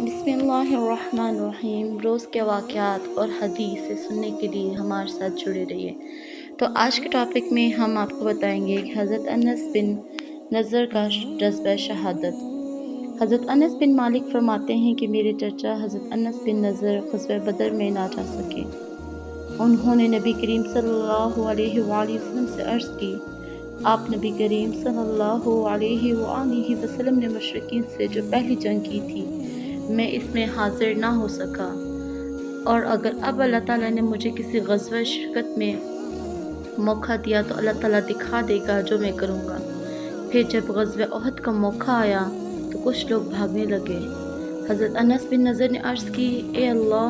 बिस्मिल्लाहिर्रहमानिर्रहीम। रोज़ के वाक़यात और हदीस से सुनने के लिए हमारे साथ जुड़े रहिए। तो आज के टॉपिक में हम आपको बताएंगे कि हज़रत अनस बिन नज़र का जज्बा शहादत। हज़रत अनस बिन मालिक फरमाते हैं कि मेरे चचा हज़रत अनस बिन नज़र ग़ज़वा बदर में ना जा सके। उन्होंने नबी करीम सल्लल्लाहु अलैहि वसल्लम से अर्ज़ की, आप नबी करीम सल्लल्लाहु अलैहि वसल्लम ने मुशरिकीन से जो पहली जंग की थी, मैं इसमें हाज़िर ना हो सका, और अगर अब अल्लाह ताला ने मुझे किसी ग़ज़वा शिरकत में मौका दिया तो अल्लाह ताला दिखा देगा जो मैं करूँगा। फिर जब ग़ज़वा उहद का मौका आया तो कुछ लोग भागने लगे। हज़रत अनस बिन नज़र ने अर्ज़ की, ए अल्लाह,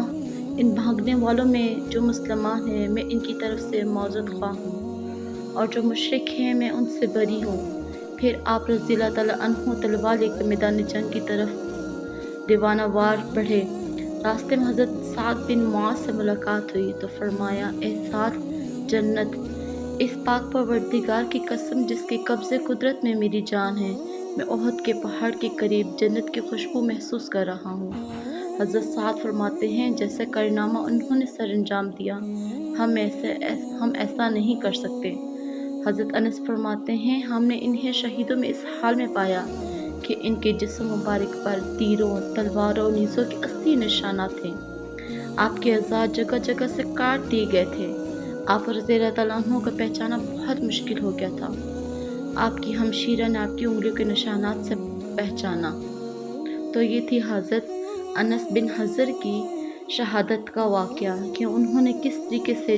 इन भागने वालों में जो मुसलमान हैं मैं इनकी तरफ से मौजूद ख़्वाह हूँ, और जो मुशरिक हैं मैं उनसे बरी हूँ। फिर आप रज़ियल्लाहु ताला अन्हु तलवार लेकर मैदान जंग की तरफ दीवाना वार बढ़े। रास्ते में हज़रत साद बिन मुआज़ से मुलाकात हुई तो फरमाया, ए साद, जन्नत, इस पाक परवरदिगार की कसम जिसके कब्ज़े कुदरत में मेरी जान है, मैं उहद के पहाड़ के करीब जन्नत की खुशबू महसूस कर रहा हूँ। हज़रत साद फरमाते हैं, जैसे कारनामा उन्होंने सर अंजाम दिया, हम ऐसा नहीं कर सकते। हज़रत अनस फरमाते हैं, हमने इन्हें शहीदों में इस हाल में पाया कि इनके जिस्म मुबारक पर तीरों, तलवारों, नीज़ों के 80 निशानात थे। आपके अज़ा जगह जगह से काट दिए गए थे। आप रज़ियल्लाहु ताला अन्हु को पहचाना बहुत मुश्किल हो गया था। आपकी हमशीरा ने आपकी उंगलियों के निशानात से पहचाना। तो ये थी हज़रत अनस बिन हज़र की शहादत का वाक़या कि उन्होंने किस तरीके से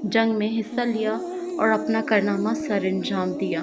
जंग में हिस्सा लिया और अपना कारनामा सर अंजाम दिया।